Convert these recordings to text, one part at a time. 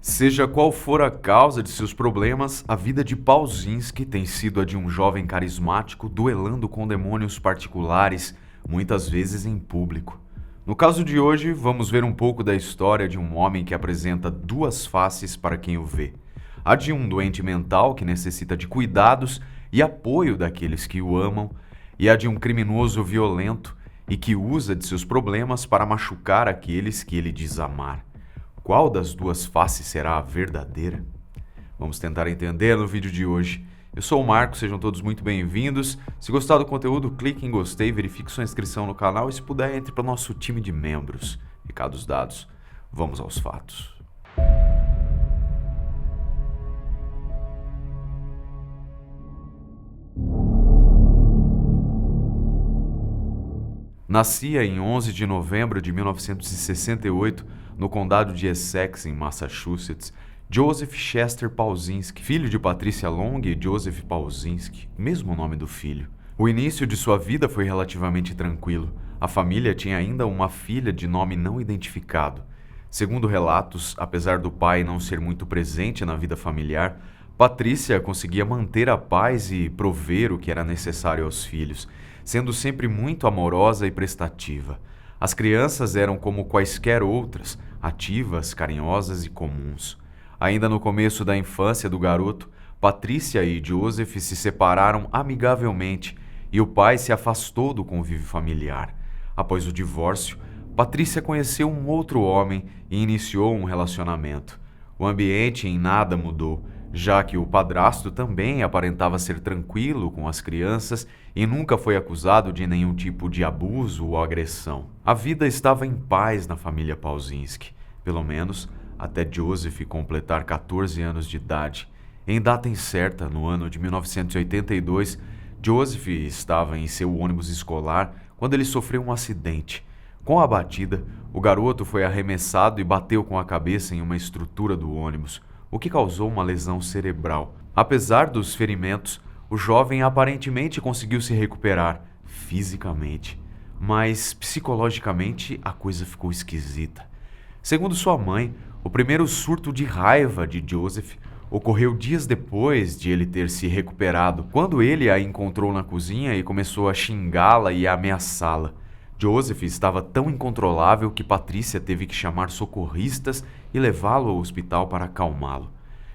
Seja qual for a causa de seus problemas, a vida de Pawzinski tem sido a de um jovem carismático duelando com demônios particulares, muitas vezes em público. No caso de hoje, vamos ver um pouco da história de um homem que apresenta duas faces para quem o vê. A de um doente mental que necessita de cuidados e apoio daqueles que o amam, e a de um criminoso violento e que usa de seus problemas para machucar aqueles que ele diz amar. Qual das duas faces será a verdadeira? Vamos tentar entender no vídeo de hoje. Eu sou o Marco, sejam todos muito bem-vindos. Se gostar do conteúdo, clique em gostei, verifique sua inscrição no canal e, se puder, entre para o nosso time de membros. Recados dados, vamos aos fatos. Nascia em 11 de novembro de 1968, no condado de Essex, em Massachusetts, Joseph Chester Pawzinski, filho de Patricia Long e Joseph Pawzinski, mesmo nome do filho. O início de sua vida foi relativamente tranquilo. A família tinha ainda uma filha de nome não identificado. Segundo relatos, apesar do pai não ser muito presente na vida familiar, Patrícia conseguia manter a paz e prover o que era necessário aos filhos, sendo sempre muito amorosa e prestativa. As crianças eram como quaisquer outras, ativas, carinhosas e comuns. Ainda no começo da infância do garoto, Patrícia e Joseph se separaram amigavelmente e o pai se afastou do convívio familiar. Após o divórcio, Patrícia conheceu um outro homem e iniciou um relacionamento. O ambiente em nada mudou, já que o padrasto também aparentava ser tranquilo com as crianças e nunca foi acusado de nenhum tipo de abuso ou agressão. A vida estava em paz na família Pawzinski, pelo menos até Joseph completar 14 anos de idade. Em data incerta, no ano de 1982, Joseph estava em seu ônibus escolar quando ele sofreu um acidente. Com a batida, o garoto foi arremessado e bateu com a cabeça em uma estrutura do ônibus, o que causou uma lesão cerebral. Apesar dos ferimentos, o jovem aparentemente conseguiu se recuperar fisicamente, mas psicologicamente a coisa ficou esquisita. Segundo sua mãe, o primeiro surto de raiva de Joseph ocorreu dias depois de ele ter se recuperado, quando ele a encontrou na cozinha e começou a xingá-la e a ameaçá-la. Joseph estava tão incontrolável que Patrícia teve que chamar socorristas e levá-lo ao hospital para acalmá-lo.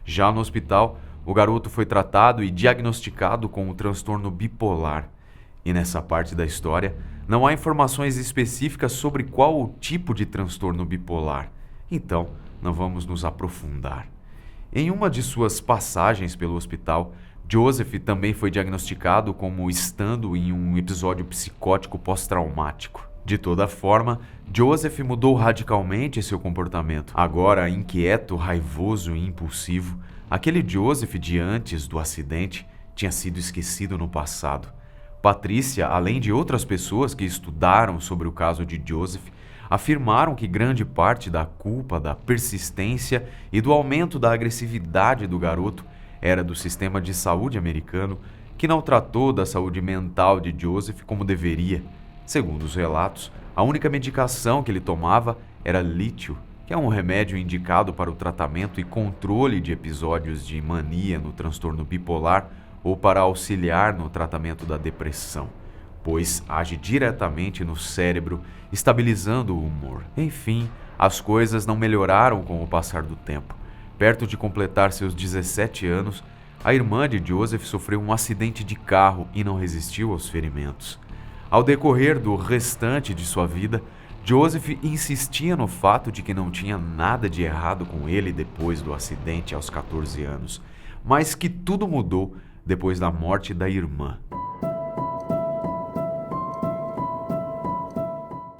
Já no hospital, o garoto foi tratado e diagnosticado com o transtorno bipolar. E nessa parte da história, não há informações específicas sobre qual o tipo de transtorno bipolar. Então, não vamos nos aprofundar. Em uma de suas passagens pelo hospital, Joseph também foi diagnosticado como estando em um episódio psicótico pós-traumático. De toda forma, Joseph mudou radicalmente seu comportamento. Agora inquieto, raivoso e impulsivo, aquele Joseph de antes do acidente tinha sido esquecido no passado. Patrícia, além de outras pessoas que estudaram sobre o caso de Joseph, afirmaram que grande parte da culpa, da persistência e do aumento da agressividade do garoto era do sistema de saúde americano, que não tratou da saúde mental de Joseph como deveria. Segundo os relatos, a única medicação que ele tomava era lítio, que é um remédio indicado para o tratamento e controle de episódios de mania no transtorno bipolar ou para auxiliar no tratamento da depressão, pois age diretamente no cérebro, estabilizando o humor. Enfim, as coisas não melhoraram com o passar do tempo. Perto de completar seus 17 anos, a irmã de Joseph sofreu um acidente de carro e não resistiu aos ferimentos. Ao decorrer do restante de sua vida, Joseph insistia no fato de que não tinha nada de errado com ele depois do acidente aos 14 anos, mas que tudo mudou depois da morte da irmã.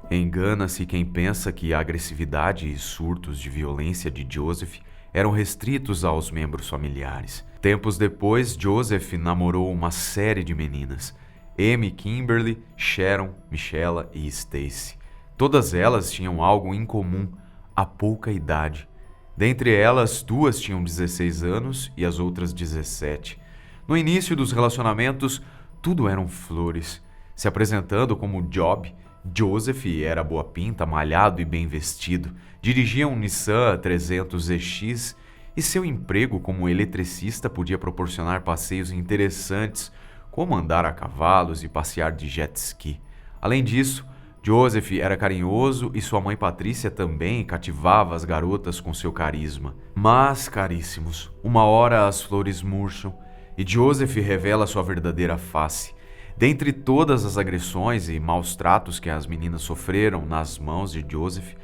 Engana-se quem pensa que a agressividade e surtos de violência de Joseph eram restritos aos membros familiares. Tempos depois, Joseph namorou uma série de meninas: Amy, Kimberly, Sharon, Michela e Stacy. Todas elas tinham algo em comum: a pouca idade. Dentre elas, duas tinham 16 anos e as outras 17. No início dos relacionamentos, tudo eram flores. Se apresentando como Job, Joseph era boa pinta, malhado e bem vestido, dirigia um Nissan 300 ZX e seu emprego como eletricista podia proporcionar passeios interessantes, como andar a cavalos e passear de jet ski. Além disso, Joseph era carinhoso e sua mãe Patrícia também cativava as garotas com seu carisma. Mas, caríssimos, uma hora as flores murcham e Joseph revela sua verdadeira face. Dentre todas as agressões e maus tratos que as meninas sofreram nas mãos de Joseph,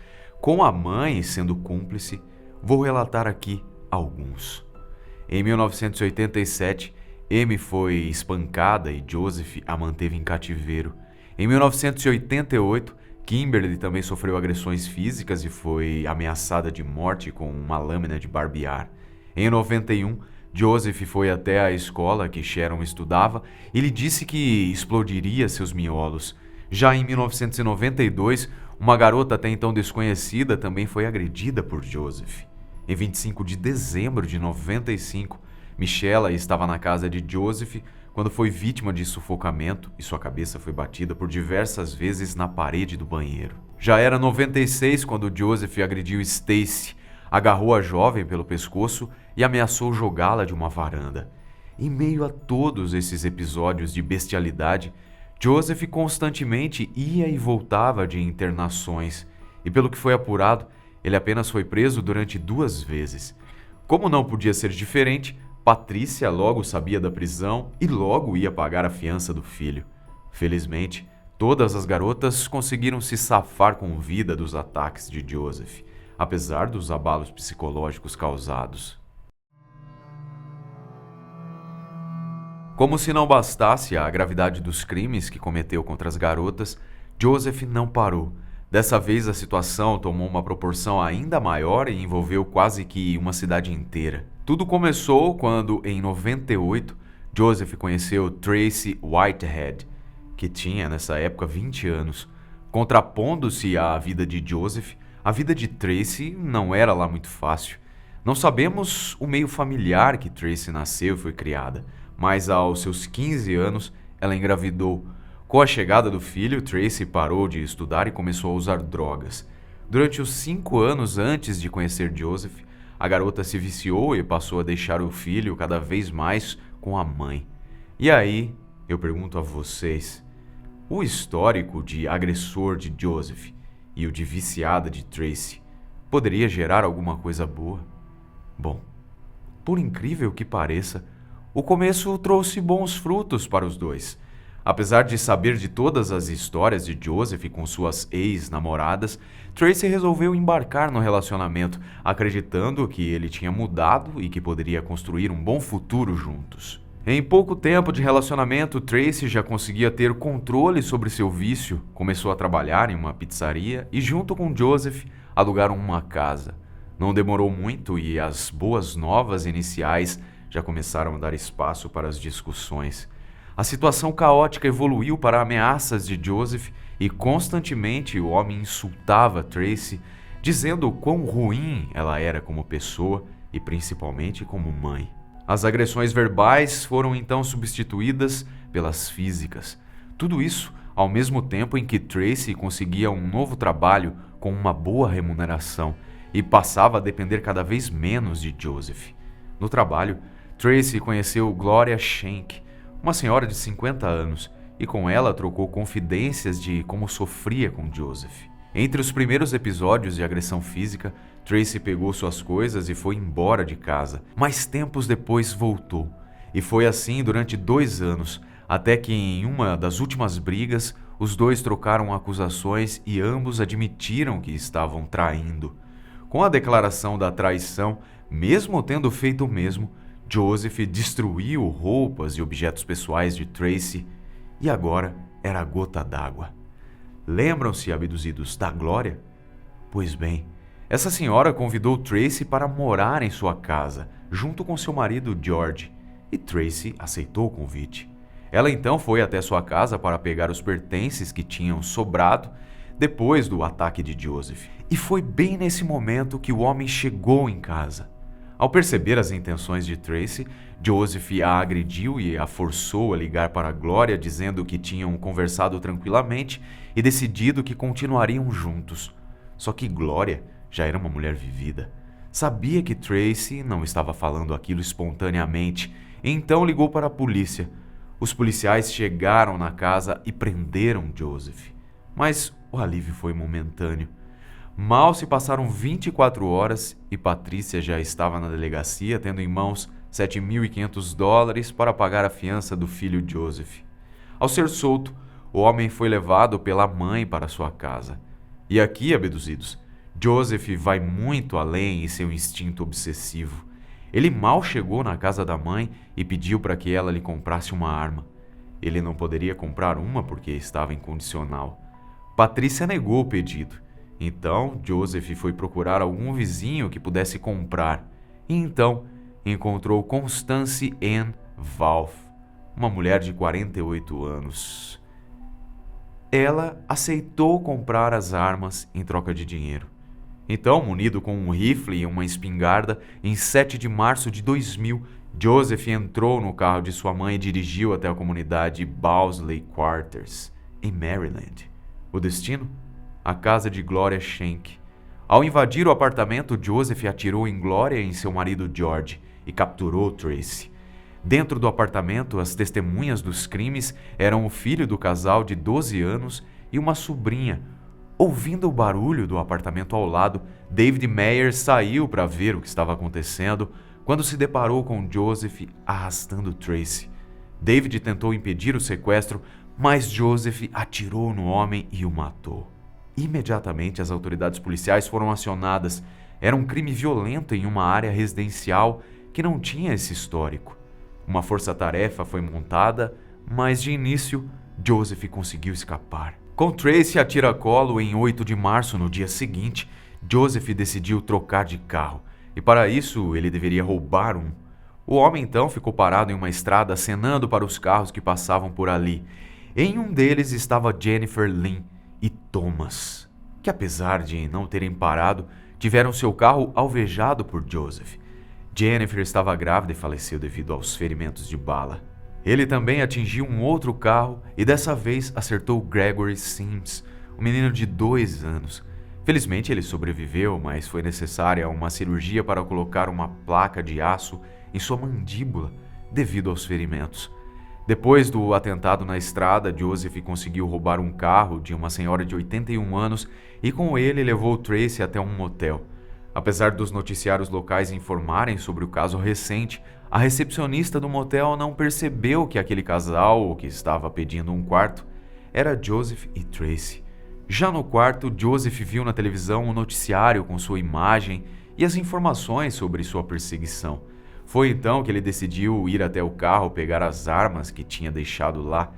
com a mãe sendo cúmplice, vou relatar aqui alguns. Em 1987, Amy foi espancada e Joseph a manteve em cativeiro. Em 1988, Kimberly também sofreu agressões físicas e foi ameaçada de morte com uma lâmina de barbear. Em 91, Joseph foi até a escola que Sharon estudava e lhe disse que explodiria seus miolos. Já em 1992, uma garota até então desconhecida também foi agredida por Joseph. Em 25 de dezembro de 95, Michela estava na casa de Joseph quando foi vítima de sufocamento e sua cabeça foi batida por diversas vezes na parede do banheiro. Já era 96 quando Joseph agrediu Stacy, agarrou a jovem pelo pescoço e ameaçou jogá-la de uma varanda. Em meio a todos esses episódios de bestialidade, Joseph constantemente ia e voltava de internações e, pelo que foi apurado, ele apenas foi preso durante 2 vezes. Como não podia ser diferente, Patrícia logo sabia da prisão e logo ia pagar a fiança do filho. Felizmente, todas as garotas conseguiram se safar com vida dos ataques de Joseph, apesar dos abalos psicológicos causados. Como se não bastasse a gravidade dos crimes que cometeu contra as garotas, Joseph não parou. Dessa vez a situação tomou uma proporção ainda maior e envolveu quase que uma cidade inteira. Tudo começou quando, em 98, Joseph conheceu Tracy Whitehead, que tinha nessa época 20 anos. Contrapondo-se à vida de Joseph, a vida de Tracy não era lá muito fácil. Não sabemos o meio familiar que Tracy nasceu e foi criada, mas aos seus 15 anos ela engravidou. Com a chegada do filho, Tracy parou de estudar e começou a usar drogas. Durante os 5 anos antes de conhecer Joseph, a garota se viciou e passou a deixar o filho cada vez mais com a mãe. E aí, eu pergunto a vocês, o histórico de agressor de Joseph e o de viciada de Tracy poderia gerar alguma coisa boa? Bom, por incrível que pareça, o começo trouxe bons frutos para os dois. Apesar de saber de todas as histórias de Joseph com suas ex-namoradas, Tracy resolveu embarcar no relacionamento, acreditando que ele tinha mudado e que poderia construir um bom futuro juntos. Em pouco tempo de relacionamento, Tracy já conseguia ter controle sobre seu vício, começou a trabalhar em uma pizzaria e, junto com Joseph, alugaram uma casa. Não demorou muito e as boas novas iniciais já começaram a dar espaço para as discussões. A situação caótica evoluiu para ameaças de Joseph e constantemente o homem insultava Tracy, dizendo o quão ruim ela era como pessoa e principalmente como mãe. As agressões verbais foram então substituídas pelas físicas. Tudo isso ao mesmo tempo em que Tracy conseguia um novo trabalho com uma boa remuneração e passava a depender cada vez menos de Joseph. No trabalho, Tracy conheceu Gloria Schenck, uma senhora de 50 anos, e com ela trocou confidências de como sofria com Joseph. Entre os primeiros episódios de agressão física, Tracy pegou suas coisas e foi embora de casa, mas tempos depois voltou. E foi assim durante 2 anos, até que em uma das últimas brigas, os dois trocaram acusações e ambos admitiram que estavam traindo. Com a declaração da traição, mesmo tendo feito o mesmo, Joseph destruiu roupas e objetos pessoais de Tracy e agora era a gota d'água. Lembram-se, abduzidos, da Glória? Pois bem, essa senhora convidou Tracy para morar em sua casa, junto com seu marido George, e Tracy aceitou o convite. Ela então foi até sua casa para pegar os pertences que tinham sobrado depois do ataque de Joseph. E foi bem nesse momento que o homem chegou em casa. Ao perceber as intenções de Tracy, Joseph a agrediu e a forçou a ligar para Gloria, dizendo que tinham conversado tranquilamente e decidido que continuariam juntos. Só que Gloria já era uma mulher vivida. Sabia que Tracy não estava falando aquilo espontaneamente, então ligou para a polícia. Os policiais chegaram na casa e prenderam Joseph. Mas o alívio foi momentâneo. Mal se passaram 24 horas e Patrícia já estava na delegacia, tendo em mãos $7.500 para pagar a fiança do filho Joseph. Ao ser solto, o homem foi levado pela mãe para sua casa. E aqui, abduzidos, Joseph vai muito além em seu instinto obsessivo. Ele mal chegou na casa da mãe e pediu para que ela lhe comprasse uma arma. Ele não poderia comprar uma porque estava incondicional. Patrícia negou o pedido. Então, Joseph foi procurar algum vizinho que pudesse comprar. E então, encontrou Constance Ann Valve, uma mulher de 48 anos. Ela aceitou comprar as armas em troca de dinheiro. Então, munido com um rifle e uma espingarda, em 7 de março de 2000, Joseph entrou no carro de sua mãe e dirigiu até a comunidade Bowsley Quarters, em Maryland. O destino? A casa de Gloria Schenck. Ao invadir o apartamento, Joseph atirou em Gloria e em seu marido George e capturou Tracy. Dentro do apartamento, as testemunhas dos crimes eram o filho do casal de 12 anos e uma sobrinha. Ouvindo o barulho do apartamento ao lado, David Meyer saiu para ver o que estava acontecendo quando se deparou com Joseph arrastando Tracy. David tentou impedir o sequestro, mas Joseph atirou no homem e o matou. Imediatamente, as autoridades policiais foram acionadas. Era um crime violento em uma área residencial que não tinha esse histórico. Uma força-tarefa foi montada, mas de início, Joseph conseguiu escapar. Com Tracy a tiracolo em 8 de março, no dia seguinte, Joseph decidiu trocar de carro, e para isso ele deveria roubar um. O homem então ficou parado em uma estrada acenando para os carros que passavam por ali. Em um deles estava Jennifer Lynn e Thomas, que apesar de não terem parado, tiveram seu carro alvejado por Joseph. Jennifer estava grávida e faleceu devido aos ferimentos de bala. Ele também atingiu um outro carro e dessa vez acertou Gregory Sims, um menino de 2 anos. Felizmente ele sobreviveu, mas foi necessária uma cirurgia para colocar uma placa de aço em sua mandíbula devido aos ferimentos. Depois do atentado na estrada, Joseph conseguiu roubar um carro de uma senhora de 81 anos e com ele levou Tracy até um motel. Apesar dos noticiários locais informarem sobre o caso recente, a recepcionista do motel não percebeu que aquele casal, que estava pedindo um quarto, era Joseph e Tracy. Já no quarto, Joseph viu na televisão um noticiário com sua imagem e as informações sobre sua perseguição. Foi então que ele decidiu ir até o carro pegar as armas que tinha deixado lá.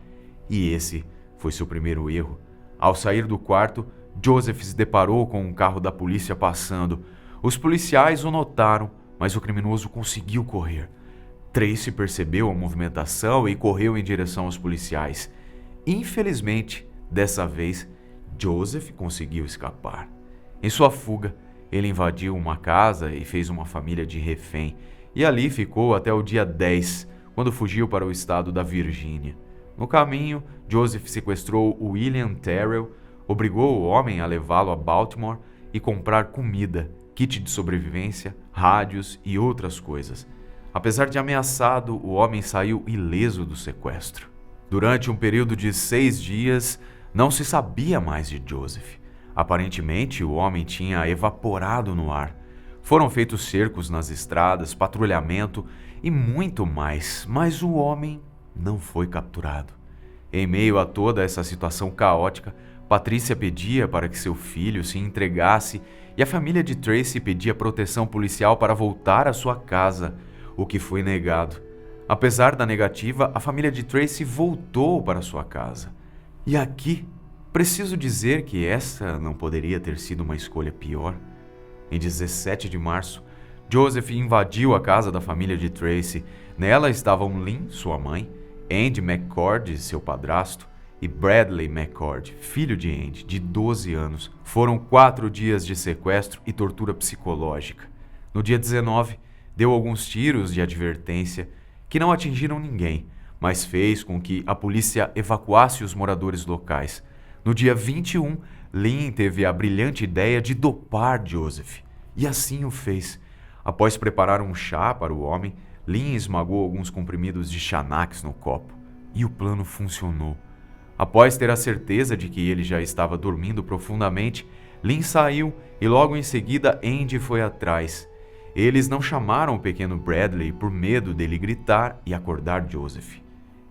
E esse foi seu primeiro erro. Ao sair do quarto, Joseph se deparou com um carro da polícia passando. Os policiais o notaram, mas o criminoso conseguiu correr. Tracy percebeu a movimentação e correu em direção aos policiais. Infelizmente, dessa vez, Joseph conseguiu escapar. Em sua fuga, ele invadiu uma casa e fez uma família de refém, e ali ficou até o dia 10, quando fugiu para o estado da Virgínia. No caminho, Joseph sequestrou William Terrell, obrigou o homem a levá-lo a Baltimore e comprar comida, kit de sobrevivência, rádios e outras coisas. Apesar de ameaçado, o homem saiu ileso do sequestro. Durante um período de 6 dias, não se sabia mais de Joseph. Aparentemente, o homem tinha evaporado no ar. Foram feitos cercos nas estradas, patrulhamento e muito mais, mas o homem não foi capturado. Em meio a toda essa situação caótica, Patrícia pedia para que seu filho se entregasse e a família de Tracy pedia proteção policial para voltar à sua casa, o que foi negado. Apesar da negativa, a família de Tracy voltou para sua casa. E aqui, preciso dizer que essa não poderia ter sido uma escolha pior. Em 17 de março, Joseph invadiu a casa da família de Tracy. Nela estavam Lynn, sua mãe, Andy McCord, seu padrasto, e Bradley McCord, filho de Andy, de 12 anos. Foram 4 dias de sequestro e tortura psicológica. No dia 19, deu alguns tiros de advertência que não atingiram ninguém, mas fez com que a polícia evacuasse os moradores locais. No dia 21, Lynn teve a brilhante ideia de dopar Joseph, e assim o fez. Após preparar um chá para o homem, Lynn esmagou alguns comprimidos de Xanax no copo, e o plano funcionou. Após ter a certeza de que ele já estava dormindo profundamente, Lynn saiu e logo em seguida Andy foi atrás. Eles não chamaram o pequeno Bradley por medo dele gritar e acordar Joseph.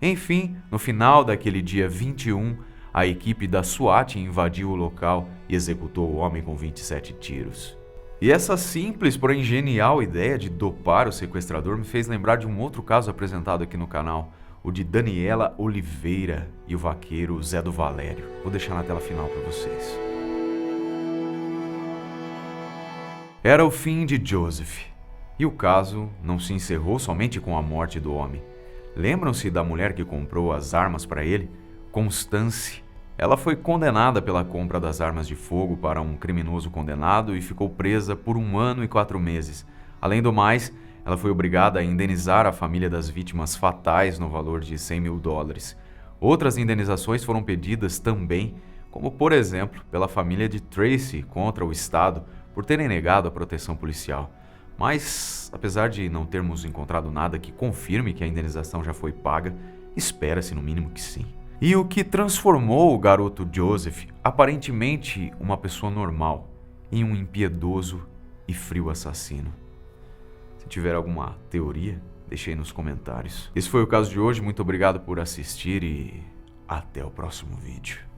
Enfim, no final daquele dia 21, a equipe da SWAT invadiu o local e executou o homem com 27 tiros. E essa simples, porém genial ideia de dopar o sequestrador me fez lembrar de um outro caso apresentado aqui no canal, o de Daniela Oliveira e o vaqueiro Zé do Valério. Vou deixar na tela final para vocês. Era o fim de Joseph, e o caso não se encerrou somente com a morte do homem. Lembram-se da mulher que comprou as armas para ele? Constance. Ela foi condenada pela compra das armas de fogo para um criminoso condenado e ficou presa por 1 ano e 4 meses. Além do mais, ela foi obrigada a indenizar a família das vítimas fatais no valor de $100 mil. Outras indenizações foram pedidas também, como por exemplo, pela família de Tracy contra o Estado por terem negado a proteção policial. Mas, apesar de não termos encontrado nada que confirme que a indenização já foi paga, espera-se no mínimo que sim. E o que transformou o garoto Joseph, aparentemente uma pessoa normal, em um impiedoso e frio assassino? Se tiver alguma teoria, deixe aí nos comentários. Esse foi o caso de hoje, muito obrigado por assistir e até o próximo vídeo.